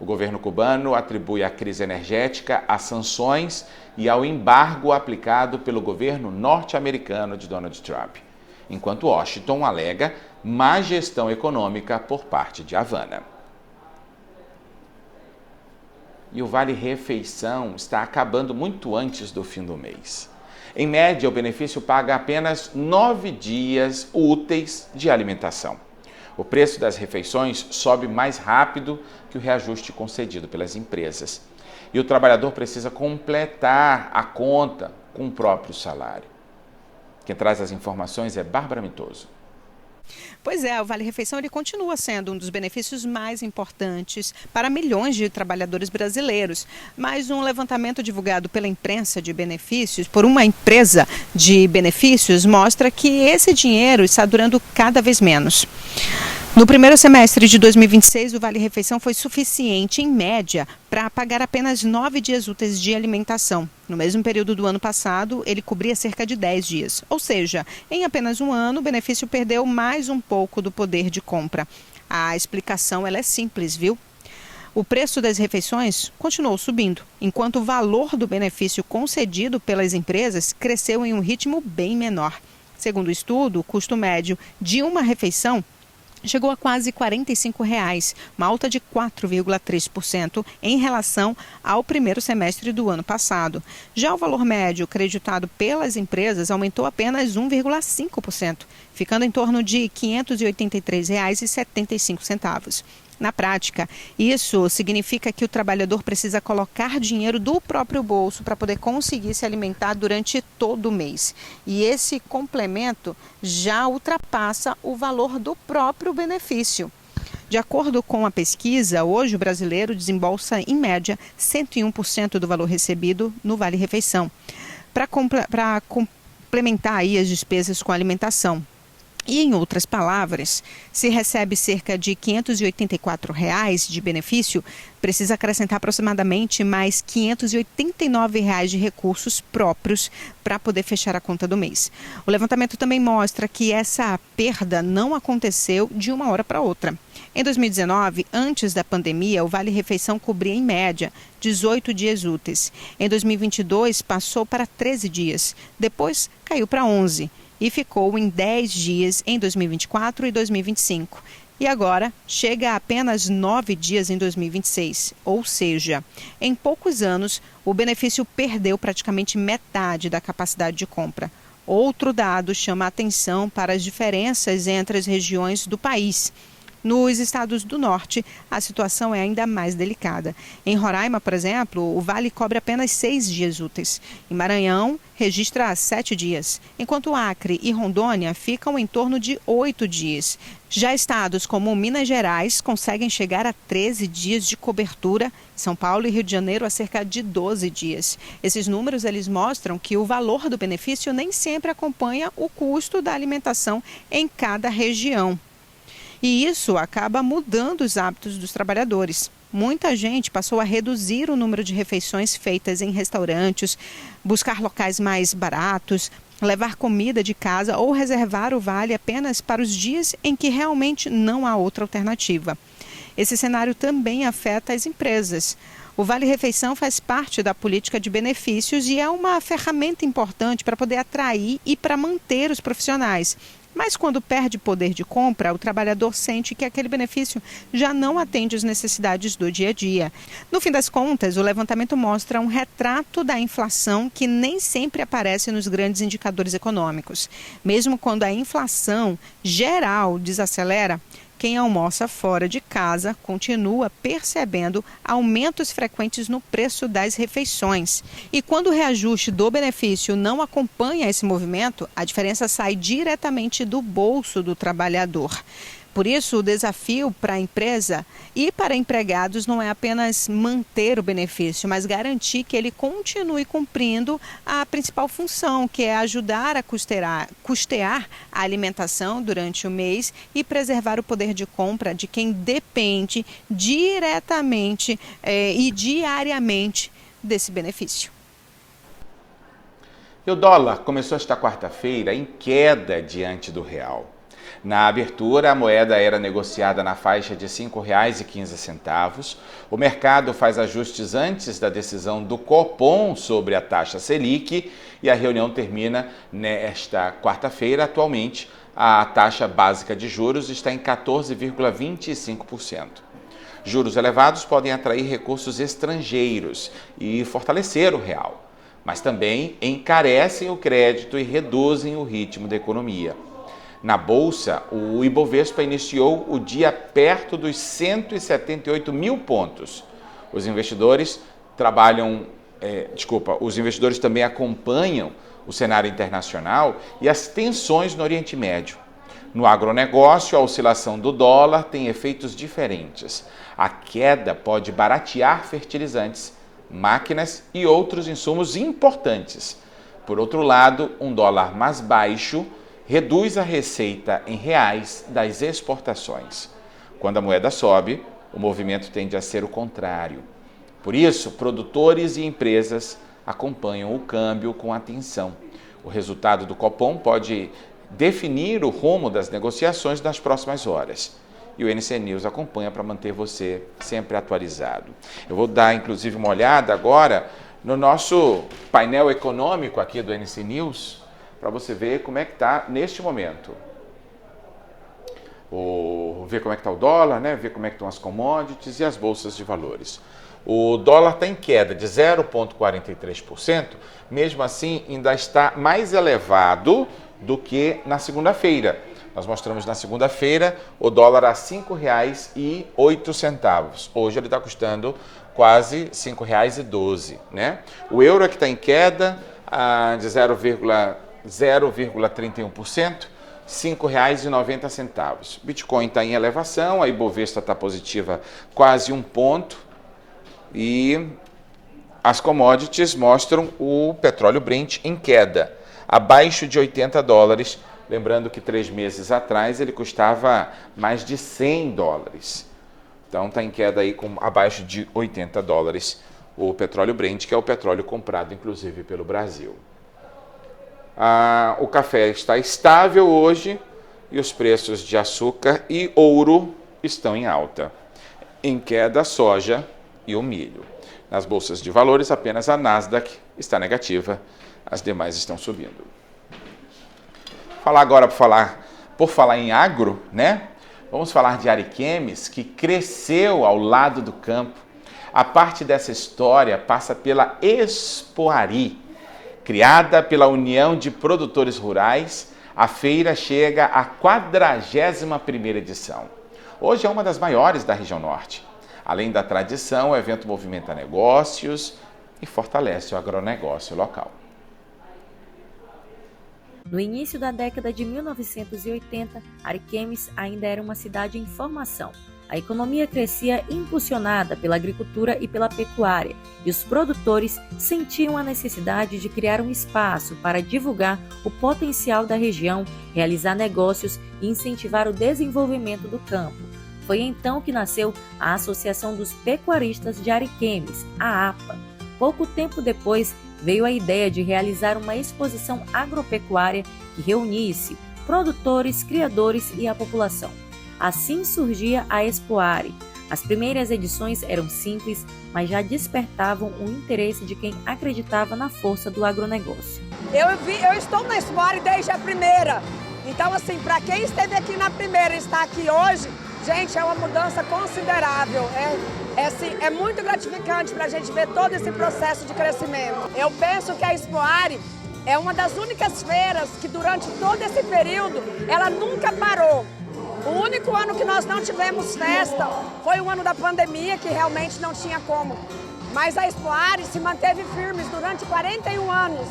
O governo cubano atribui a crise energética a sanções e ao embargo aplicado pelo governo norte-americano de Donald Trump, enquanto Washington alega má gestão econômica por parte de Havana. E o Vale Refeição está acabando muito antes do fim do mês. Em média, o benefício paga apenas 9 dias úteis de alimentação. O preço das refeições sobe mais rápido que o reajuste concedido pelas empresas. E o trabalhador precisa completar a conta com o próprio salário. Quem traz as informações é Bárbara Mitoso. Pois é, o Vale Refeição ele continua sendo um dos benefícios mais importantes para milhões de trabalhadores brasileiros. Mas um levantamento divulgado pela imprensa de benefícios, por uma empresa de benefícios, mostra que esse dinheiro está durando cada vez menos. No primeiro semestre de 2026, o Vale Refeição foi suficiente, em média, para pagar apenas 9 dias úteis de alimentação. No mesmo período do ano passado, ele cobria cerca de 10 dias. Ou seja, em apenas um ano, o benefício perdeu mais um pouco do poder de compra. A explicação ela é simples, viu? O preço das refeições continuou subindo, enquanto o valor do benefício concedido pelas empresas cresceu em um ritmo bem menor. Segundo o estudo, o custo médio de uma refeição chegou a quase R$ 45, uma alta de 4,3% em relação ao primeiro semestre do ano passado. Já o valor médio creditado pelas empresas aumentou apenas 1,5%, ficando em torno de R$ 583,75. Na prática, isso significa que o trabalhador precisa colocar dinheiro do próprio bolso para poder conseguir se alimentar durante todo o mês. E esse complemento já ultrapassa o valor do próprio benefício. De acordo com a pesquisa, hoje o brasileiro desembolsa, em média, 101% do valor recebido no Vale Refeição, para complementar aí as despesas com alimentação. E, em outras palavras, se recebe cerca de R$ 584 de benefício, precisa acrescentar aproximadamente mais R$ 589 de recursos próprios para poder fechar a conta do mês. O levantamento também mostra que essa perda não aconteceu de uma hora para outra. Em 2019, antes da pandemia, o Vale Refeição cobria, em média, 18 dias úteis. Em 2022, passou para 13 dias. Depois, caiu para 11 e ficou em 10 dias em 2024 e 2025. E agora chega a apenas 9 dias em 2026. Ou seja, em poucos anos, o benefício perdeu praticamente metade da capacidade de compra. Outro dado chama a atenção para as diferenças entre as regiões do país. Nos estados do norte, a situação é ainda mais delicada. Em Roraima, por exemplo, o Vale cobre apenas 6 dias úteis. Em Maranhão, registra 7 dias, enquanto Acre e Rondônia ficam em torno de 8 dias. Já estados como Minas Gerais conseguem chegar a 13 dias de cobertura, São Paulo e Rio de Janeiro a cerca de 12 dias. Esses números eles mostram que o valor do benefício nem sempre acompanha o custo da alimentação em cada região. E isso acaba mudando os hábitos dos trabalhadores. Muita gente passou a reduzir o número de refeições feitas em restaurantes, buscar locais mais baratos, levar comida de casa ou reservar o vale apenas para os dias em que realmente não há outra alternativa. Esse cenário também afeta as empresas. O Vale Refeição faz parte da política de benefícios e é uma ferramenta importante para poder atrair e para manter os profissionais. Mas quando perde poder de compra, o trabalhador sente que aquele benefício já não atende às necessidades do dia a dia. No fim das contas, o levantamento mostra um retrato da inflação que nem sempre aparece nos grandes indicadores econômicos. Mesmo quando a inflação geral desacelera, quem almoça fora de casa continua percebendo aumentos frequentes no preço das refeições. E quando o reajuste do benefício não acompanha esse movimento, a diferença sai diretamente do bolso do trabalhador. Por isso, o desafio para a empresa e para empregados não é apenas manter o benefício, mas garantir que ele continue cumprindo a principal função, que é ajudar a custear a alimentação durante o mês e preservar o poder de compra de quem depende diretamente e diariamente desse benefício. E o dólar começou esta quarta-feira em queda diante do real. Na abertura, a moeda era negociada na faixa de R$ 5,15. O mercado faz ajustes antes da decisão do Copom sobre a taxa Selic e a reunião termina nesta quarta-feira. Atualmente, a taxa básica de juros está em 14,25%. Juros elevados podem atrair recursos estrangeiros e fortalecer o real, mas também encarecem o crédito e reduzem o ritmo da economia. Na Bolsa, o Ibovespa iniciou o dia perto dos 178 mil pontos. Os investidores também acompanham o cenário internacional e as tensões no Oriente Médio. No agronegócio, a oscilação do dólar tem efeitos diferentes. A queda pode baratear fertilizantes, máquinas e outros insumos importantes. Por outro lado, um dólar mais baixo reduz a receita em reais das exportações. Quando a moeda sobe, o movimento tende a ser o contrário. Por isso, produtores e empresas acompanham o câmbio com atenção. O resultado do Copom pode definir o rumo das negociações das próximas horas. e o NC News acompanha para manter você sempre atualizado. Eu vou dar, inclusive, uma olhada agora no nosso painel econômico aqui do NC News, para você ver como é que está neste momento. Ver como é que está o dólar, né? Ver como é que estão as commodities e as bolsas de valores. O dólar está em queda de 0,43%, mesmo assim ainda está mais elevado do que na segunda-feira. Nós mostramos na segunda-feira o dólar a R$ 5,08. Hoje ele está custando quase R$ 5,12, né? O euro é que está em queda de 0,31%, R$ 5,90. Bitcoin está em elevação, a Ibovespa está positiva quase 1 ponto e as commodities mostram o petróleo Brent em queda, abaixo de $80. Lembrando que 3 meses atrás ele custava mais de $100. Então está em queda aí com abaixo de $80 o petróleo Brent, que é o petróleo comprado inclusive pelo Brasil. O café está estável hoje e os preços de açúcar e ouro estão em alta. Em queda, a soja e o milho. Nas bolsas de valores, apenas a Nasdaq está negativa, as demais estão subindo. Falar agora por falar em agro, né? Vamos falar de Ariquemes, que cresceu ao lado do campo. A parte dessa história passa pela Expoari. Criada pela União de Produtores Rurais, a feira chega à 41ª edição. Hoje é uma das maiores da região norte. Além da tradição, o evento movimenta negócios e fortalece o agronegócio local. No início da década de 1980, Ariquemes ainda era uma cidade em formação. A economia crescia impulsionada pela agricultura e pela pecuária, e os produtores sentiam a necessidade de criar um espaço para divulgar o potencial da região, realizar negócios e incentivar o desenvolvimento do campo. Foi então que nasceu a Associação dos Pecuaristas de Ariquemes, a APA. Pouco tempo depois, veio a ideia de realizar uma exposição agropecuária que reunisse produtores, criadores e a população. Assim surgia a Expoari. As primeiras edições eram simples, mas já despertavam o interesse de quem acreditava na força do agronegócio. Eu estou na Expoari desde a primeira. Então, assim, para quem esteve aqui na primeira e está aqui hoje, gente, é uma mudança considerável. É muito gratificante para a gente ver todo esse processo de crescimento. Eu penso que a Expoari é uma das únicas feiras que durante todo esse período, ela nunca parou. O único ano que nós não tivemos festa foi o ano da pandemia, que realmente não tinha como. Mas a Expoari se manteve firme durante 41 anos.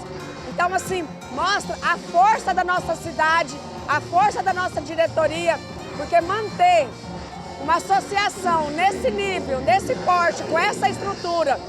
Então, assim, mostra a força da nossa cidade, a força da nossa diretoria, porque manter uma associação nesse nível, nesse porte, com essa estrutura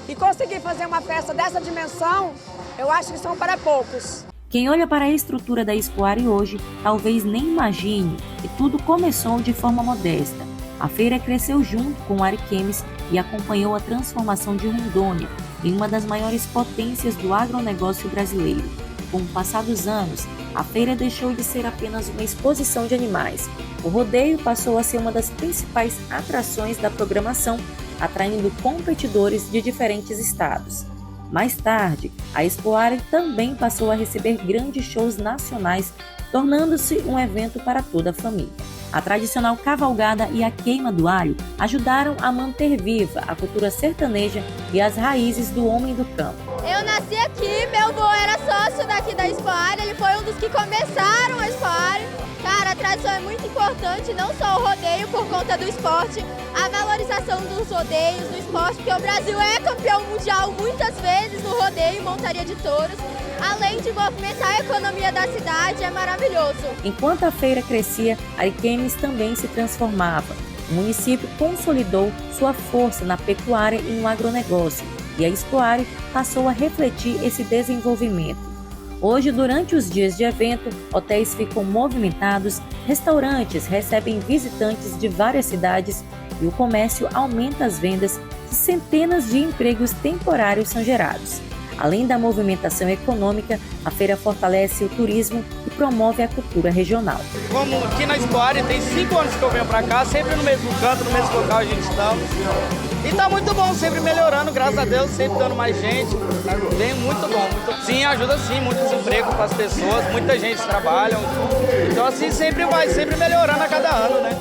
e conseguir fazer uma festa dessa dimensão, eu acho que são para poucos. Quem olha para a estrutura da Expoari hoje, talvez nem imagine que tudo começou de forma modesta. A feira cresceu junto com o Ariquemes e acompanhou a transformação de Rondônia em uma das maiores potências do agronegócio brasileiro. Com o passar dos anos, a feira deixou de ser apenas uma exposição de animais. O rodeio passou a ser uma das principais atrações da programação, atraindo competidores de diferentes estados. Mais tarde, a Expoari também passou a receber grandes shows nacionais, tornando-se um evento para toda a família. A tradicional cavalgada e a queima do alho ajudaram a manter viva a cultura sertaneja e as raízes do homem do campo. Eu nasci aqui, meu avô era sócio daqui da Expoari, ele foi um dos que começaram a Expoari. Cara, a tradição é muito importante, não só o rodeio por conta do esporte, a valorização dos rodeios, do esporte, porque o Brasil é campeão mundial muitas vezes no rodeio e montaria de touros. Além de movimentar a economia da cidade, é maravilhoso. Enquanto a feira crescia, Ariquemes também se transformava. O município consolidou sua força na pecuária e no agronegócio, e a Expoari passou a refletir esse desenvolvimento. Hoje, durante os dias de evento, hotéis ficam movimentados, restaurantes recebem visitantes de várias cidades e o comércio aumenta as vendas e centenas de empregos temporários são gerados. Além da movimentação econômica, a feira fortalece o turismo e promove a cultura regional. Como aqui na Espoária tem 5 anos que eu venho pra cá, sempre no mesmo canto, no mesmo local a gente está. E tá muito bom, sempre melhorando, graças a Deus, sempre dando mais gente. Vem muito bom. Sim, ajuda sim, muitos empregos para as pessoas, muita gente trabalha. Então assim sempre vai, sempre melhorando a cada ano, né?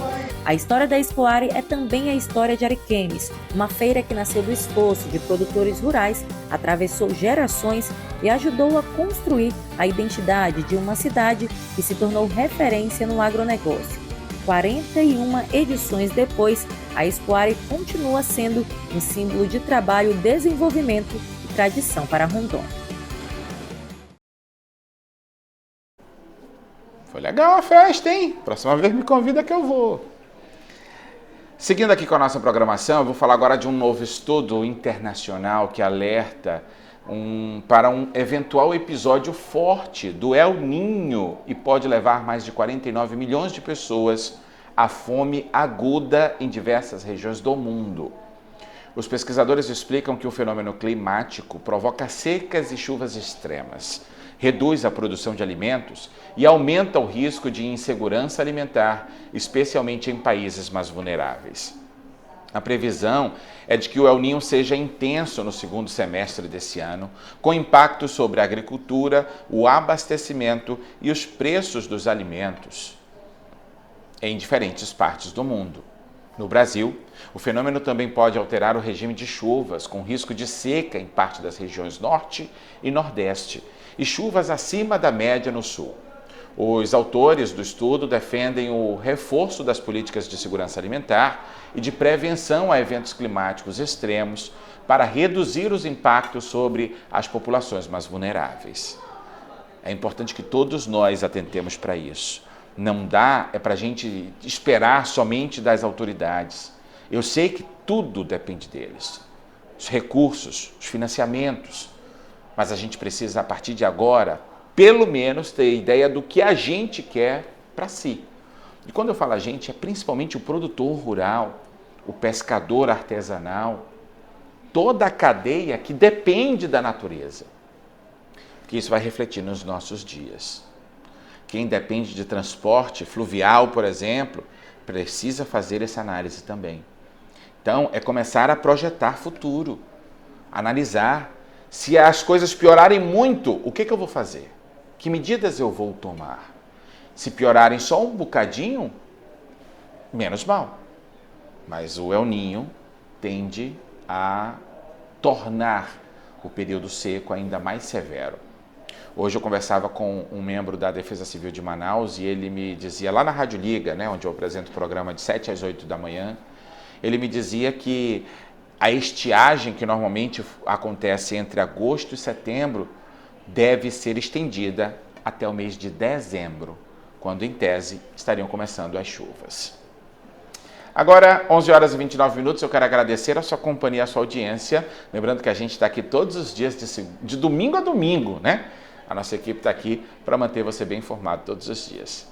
A história da Espoária é também a história de Ariquemes, uma feira que nasceu do esforço de produtores rurais, atravessou gerações e ajudou a construir a identidade de uma cidade que se tornou referência no agronegócio. 41 edições depois, a Espoária continua sendo um símbolo de trabalho, desenvolvimento e tradição para Rondônia. Foi legal a festa, hein? Próxima vez me convida que eu vou. Seguindo aqui com a nossa programação, eu vou falar agora de um novo estudo internacional que alerta para um eventual episódio forte do El Niño e pode levar mais de 49 milhões de pessoas à fome aguda em diversas regiões do mundo. Os pesquisadores explicam que o fenômeno climático provoca secas e chuvas extremas, reduz a produção de alimentos e aumenta o risco de insegurança alimentar, especialmente em países mais vulneráveis. A previsão é de que o El Niño seja intenso no segundo semestre desse ano, com impacto sobre a agricultura, o abastecimento e os preços dos alimentos em diferentes partes do mundo. No Brasil, o fenômeno também pode alterar o regime de chuvas, com risco de seca em parte das regiões norte e nordeste, e chuvas acima da média no sul. Os autores do estudo defendem o reforço das políticas de segurança alimentar e de prevenção a eventos climáticos extremos para reduzir os impactos sobre as populações mais vulneráveis. É importante que todos nós atentemos para isso. Não dá para a gente esperar somente das autoridades. Eu sei que tudo depende deles, os recursos, os financiamentos, mas a gente precisa, a partir de agora, pelo menos ter ideia do que a gente quer para si. E quando eu falo a gente, é principalmente o produtor rural, o pescador artesanal, toda a cadeia que depende da natureza, que isso vai refletir nos nossos dias. Quem depende de transporte fluvial, por exemplo, precisa fazer essa análise também. Então, é começar a projetar futuro, analisar. Se as coisas piorarem muito, o que eu vou fazer? Que medidas eu vou tomar? Se piorarem só um bocadinho, menos mal. Mas o El Niño tende a tornar o período seco ainda mais severo. Hoje eu conversava com um membro da Defesa Civil de Manaus e ele me dizia, lá na Rádio Liga, né, onde eu apresento o programa de 7 às 8 da manhã, ele me dizia que a estiagem que normalmente acontece entre agosto e setembro deve ser estendida até o mês de dezembro, quando, em tese, estariam começando as chuvas. Agora, 11 horas e 29 minutos, eu quero agradecer a sua companhia, a sua audiência. Lembrando que a gente está aqui todos os dias, de domingo a domingo, né? A nossa equipe está aqui para manter você bem informado todos os dias.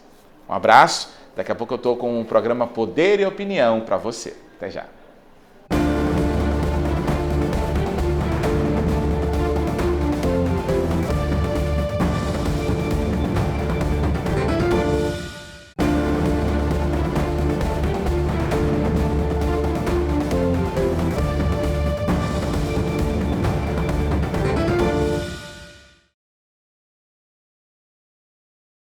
Um abraço, daqui a pouco eu estou com o programa Poder e Opinião para você. Até já.